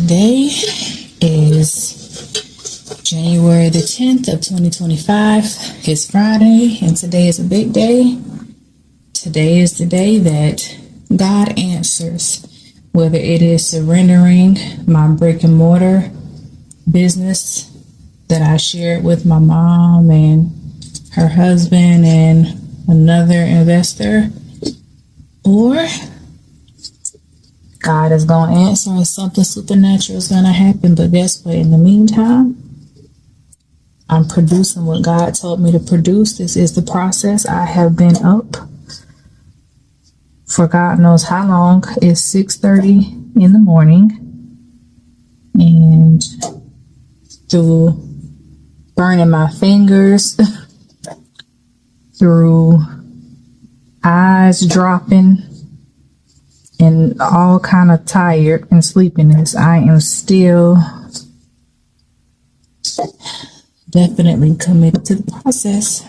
Today is January the 10th of 2025. It's Friday, and today is a big day. Today is the day that God answers, whether it is surrendering my brick and mortar business that I shared with my mom and her husband and another investor, or God is going to answer and something supernatural is going to happen. But guess what? In the meantime, I'm producing what God told me to produce. This is the process. I have been up for God knows how long. It's 6:30 in the morning, and through burning my fingers, through eyes dropping, and all kind of tired and sleepiness, I am still definitely committed to the process.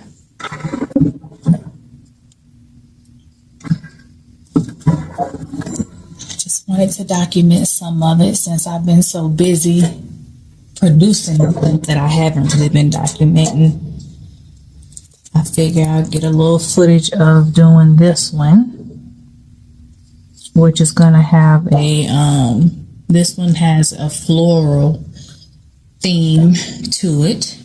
Just wanted to document some of it since I've been so busy producing that I haven't really been documenting. I figure I'll get a little footage of doing this one, which is gonna have a this one has a floral theme to it.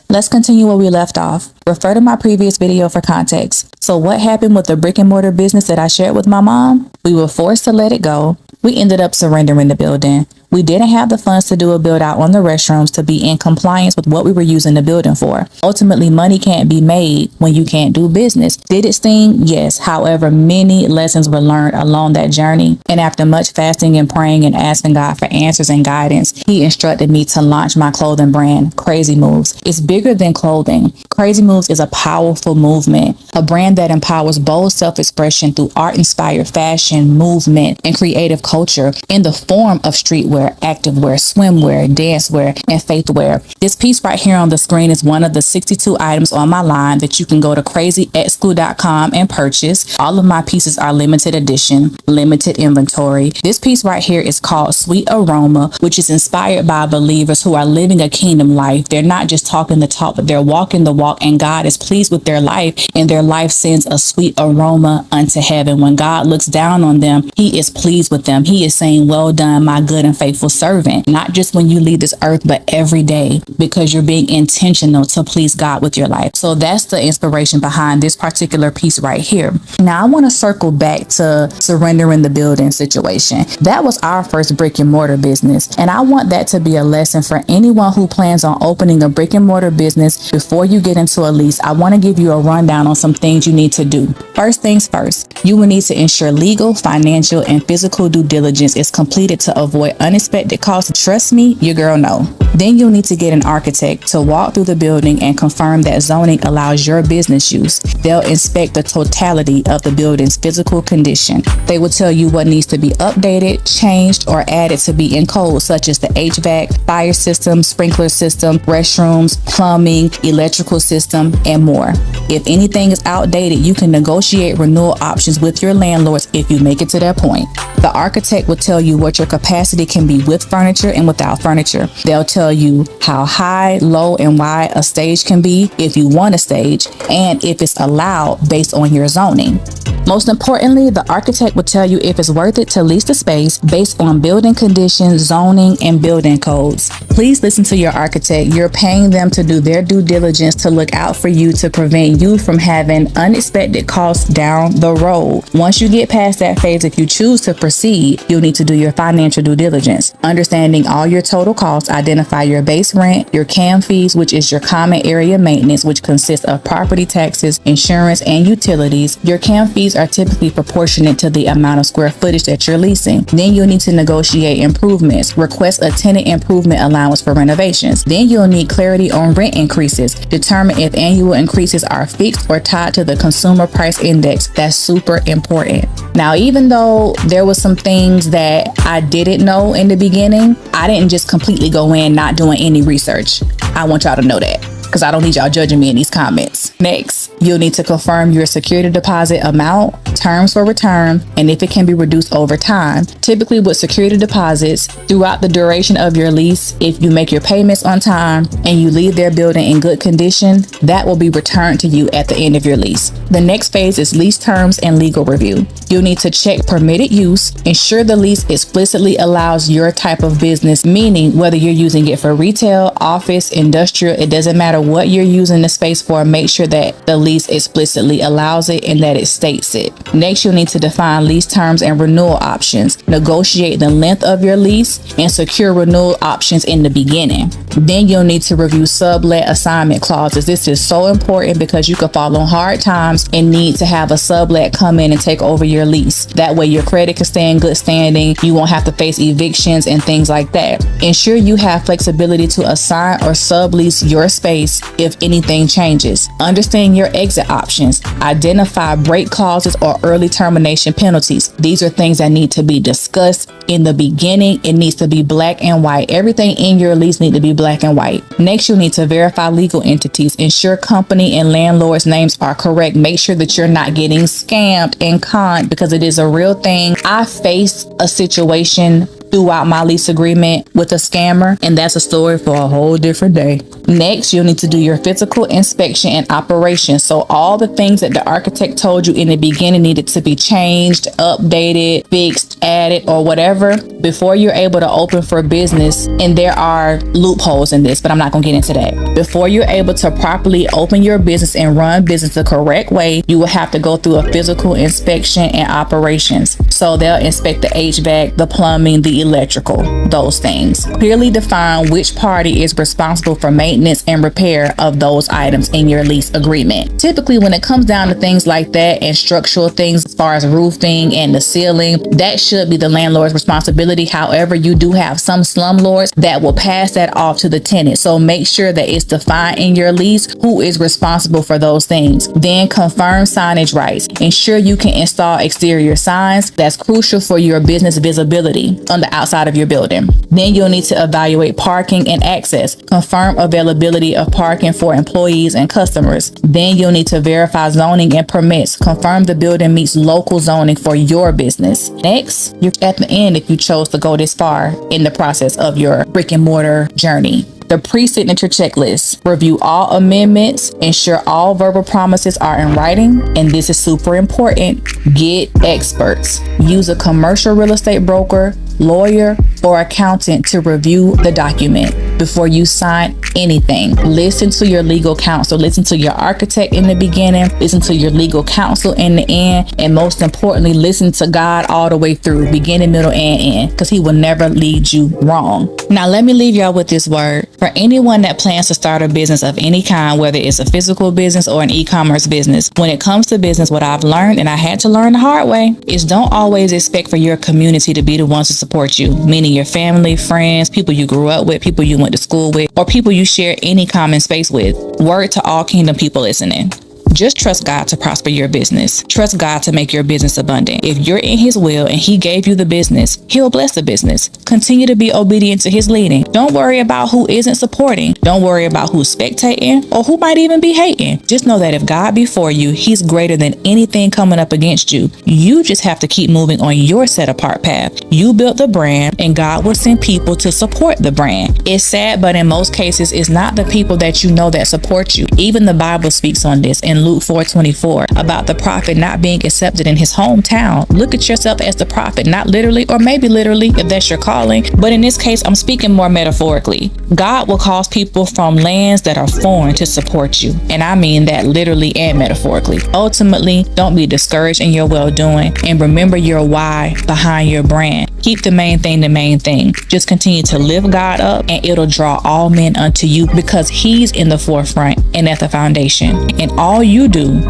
Let's continue where we left off. Refer to my previous video for context. So what happened with the brick and mortar business that I shared with my mom? We were forced to let it go. We ended up surrendering the building. We didn't have the funds to do a build out on the restrooms to be in compliance with what we were using the building for. Ultimately, money can't be made when you can't do business. Did it sting? Yes. However, many lessons were learned along that journey. And after much fasting and praying and asking God for answers and guidance, He instructed me to launch my clothing brand, Crazy Moves. It's bigger than clothing. Crazy Moves is a powerful movement, a brand that empowers bold self-expression through art-inspired fashion, movement, and creative culture in the form of streetwear, activewear, swimwear, dancewear, and faithwear. This piece right here on the screen is one of the 62 items on my line that you can go to crazyexclu.com and purchase. All of my pieces are limited edition, limited inventory. This piece right here is called Sweet Aroma, which is inspired by believers who are living a kingdom life. They're not just talking the talk, but they're walking the walk, and God is pleased with their life, and their life sends a sweet aroma unto heaven. When God looks down on them, He is pleased with them. He is saying, "Well done, my good and faithful servant," not just when you leave this earth, but every day, because you're being intentional to please God with your life. So that's the inspiration behind this particular piece right here. Now I want to circle back to surrendering the building situation. That was our first brick and mortar business, and I want that to be a lesson for anyone who plans on opening a brick and mortar business. Before you get into a lease, I want to give you a rundown on some things you need to do. First things first, you will need to ensure legal, financial, and physical due diligence is completed to avoid unexpected costs. Trust me, your girl know. Then you'll need to get an architect to walk through the building and confirm that zoning allows your business use. They'll inspect the totality of the building's physical condition. They will tell you what needs to be updated, changed, or added to be in code, such as the HVAC, fire system, sprinkler system, restrooms, plumbing, electrical system, and more. If anything is outdated, you can negotiate renewal options with your landlords if you make it to that point. The architect will tell you what your capacity can be with furniture and without furniture. They'll tell you how high, low, and wide a stage can be if you want a stage, and if it's allowed based on your zoning. Most importantly, the architect will tell you if it's worth it to lease the space based on building conditions, zoning, and building codes. Please listen to your architect. You're paying them to do their due diligence to look out for you to prevent you from having unexpected costs down the road. Once you get past that phase, if you choose to proceed, you'll need to do your financial due diligence. Understanding all your total costs, identify your base rent, your CAM fees, which is your common area maintenance, which consists of property taxes, insurance, and utilities. Your CAM fees are typically proportionate to the amount of square footage that you're leasing. Then you'll need to negotiate improvements. Request a tenant improvement allowance for renovations. Then you'll need clarity on rent increases. Determine if annual increases are fixed or tied to the consumer price index. That's super important. Now, even though there was some things that I didn't know in the beginning, I didn't just completely go in not doing any research. I want y'all to know that, because I don't need y'all judging me in these comments. Next, You'll need to confirm your security deposit amount, terms for return, and if it can be reduced over time. Typically with security deposits, throughout the duration of your lease, if you make your payments on time and you leave their building in good condition, that will be returned to you at the end of your lease. The next phase is lease terms and legal review. You'll need to check permitted use, ensure the lease explicitly allows your type of business, meaning whether you're using it for retail, office, industrial, it doesn't matter what you're using the space for, make sure that the lease explicitly allows it and that it states it. Next, you'll need to define lease terms and renewal options, negotiate the length of your lease, and secure renewal options in the beginning. Then you'll need to review sublet assignment clauses. This is so important because you could fall on hard times and need to have a sublet come in and take over your lease. That way your credit can stay in good standing. You won't have to face evictions and things like that. Ensure you have flexibility to assign or sublease your space if anything changes. Understand your exit options. Identify break clauses or early termination penalties. These are things that need to be discussed in the beginning. It needs to be black and white. Everything in your lease needs to be black and white. Next, you'll need to verify legal entities. Ensure company and landlord's names are correct. Make sure that you're not getting scammed and conned, because it is a real thing. I faced a situation throughout my lease agreement with a scammer, and that's a story for a whole different day. Next, you'll need to do your physical inspection and operation. So all the things that the architect told you in the beginning needed to be changed, updated, fixed, added, or whatever before you're able to open for business. And there are loopholes in this, but I'm not going to get into that. Before you're able to properly open your business and run business the correct way, you will have to go through a physical inspection and operations. So they'll inspect the HVAC, the plumbing, the electrical, those things. Clearly define which party is responsible for maintenance and repair of those items in your lease agreement. Typically, when it comes down to things like that and structural things as far as roofing and the ceiling, that should be the landlord's responsibility. However, you do have some slumlords that will pass that off to the tenant. So make sure that it's defined in your lease who is responsible for those things. Then confirm signage rights. Ensure you can install exterior signs. That's crucial for your business visibility on the outside of your building. Then you'll need to evaluate parking and access. Confirm availability of parking for employees and customers. Then you'll need to verify zoning and permits. Confirm the building meets local zoning for your business. Next, you're at the end if you chose to go this far in the process of your brick and mortar journey. The pre-signature checklist. Review all amendments. Ensure all verbal promises are in writing. And this is super important. Get experts. Use a commercial real estate broker, lawyer, or accountant to review the document before you sign anything. Listen to your legal counsel. Listen to your architect in the beginning. Listen to your legal counsel in the end. And most importantly, listen to God all the way through, beginning, middle, and end, because he will never lead you wrong. Now, let me leave y'all with this word. For anyone that plans to start a business of any kind, whether it's a physical business or an e-commerce business, when it comes to business, what I've learned, and I had to learn the hard way, is don't always expect for your community to be the ones to support you, meaning your family, friends, people you grew up with, people you went to school with, or people you share any common space with. Word to all kingdom people listening. Just trust God to prosper your business. Trust God to make your business abundant. If you're in his will and he gave you the business, he'll bless the business. Continue to be obedient to his leading. Don't worry about who isn't supporting. Don't worry about who's spectating or who might even be hating. Just know that if God be for you, he's greater than anything coming up against you. You just have to keep moving on your set apart path. You built the brand and God will send people to support the brand. It's sad, but in most cases, it's not the people that you know that support you. Even the Bible speaks on this in Luke 4:24 about the prophet not being accepted in his hometown. Look at yourself as the prophet, not literally, or maybe literally if that's your calling. But in this case, I'm speaking more metaphorically. God will cause people from lands that are foreign to support you. And I mean that literally and metaphorically. Ultimately, don't be discouraged in your well-doing and remember your why behind your brand. Keep the main thing the main thing. Just continue to lift God up and it'll draw all men unto you because he's in the forefront and at the foundation. And all you do,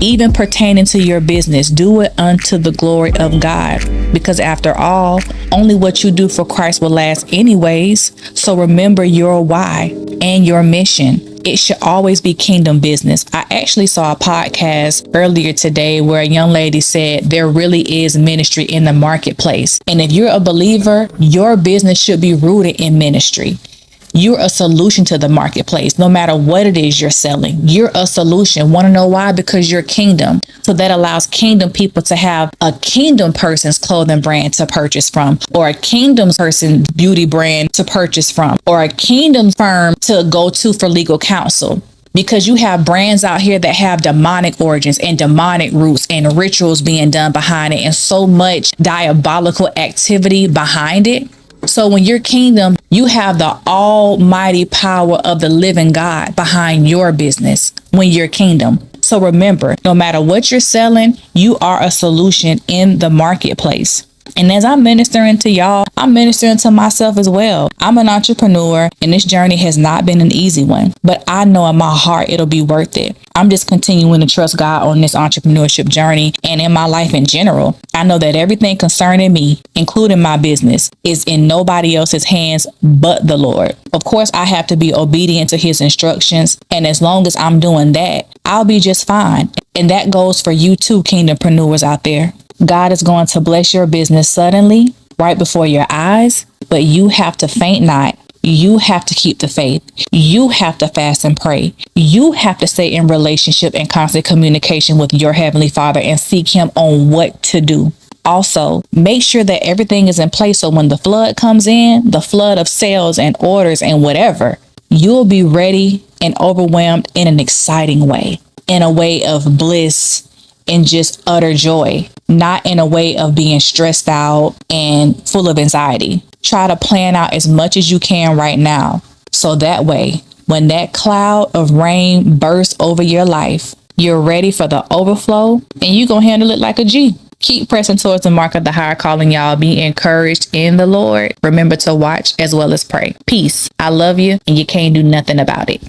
even pertaining to your business, do it unto the glory of God. Because after all, only what you do for Christ will last anyways. So remember your why and your mission. It should always be kingdom business. I actually saw a podcast earlier today where a young lady said there really is ministry in the marketplace. And if you're a believer, your business should be rooted in ministry. You're a solution to the marketplace. No matter what it is you're selling, you're a solution. Want to know why? Because you're kingdom. So that allows kingdom people to have a kingdom person's clothing brand to purchase from, or a kingdom person's beauty brand to purchase from, or a kingdom firm to go to for legal counsel. Because you have brands out here that have demonic origins and demonic roots and rituals being done behind it and so much diabolical activity behind it. So when you're kingdom, you have the almighty power of the living God behind your business when you're kingdom. So remember, no matter what you're selling, you are a solution in the marketplace. And as I'm ministering to y'all, I'm ministering to myself as well. I'm an entrepreneur and this journey has not been an easy one, but I know in my heart it'll be worth it. I'm just continuing to trust God on this entrepreneurship journey and in my life in general. I know that everything concerning me, including my business, is in nobody else's hands but the Lord. Of course, I have to be obedient to his instructions. And as long as I'm doing that, I'll be just fine. And that goes for you too, kingdompreneurs out there. God is going to bless your business suddenly, right before your eyes, but you have to faint not. You have to keep the faith. You have to fast and pray. You have to stay in relationship and constant communication with your Heavenly Father and seek him on what to do. Also, make sure that everything is in place so when the flood comes in, the flood of sales and orders and whatever, you'll be ready and overwhelmed in an exciting way, in a way of bliss and just utter joy, not in a way of being stressed out and full of anxiety. Try to plan out as much as you can right now. So that way, when that cloud of rain bursts over your life, you're ready for the overflow and you're going to handle it like a G. Keep pressing towards the mark of the higher calling, y'all. Be encouraged in the Lord. Remember to watch as well as pray. Peace. I love you and you can't do nothing about it.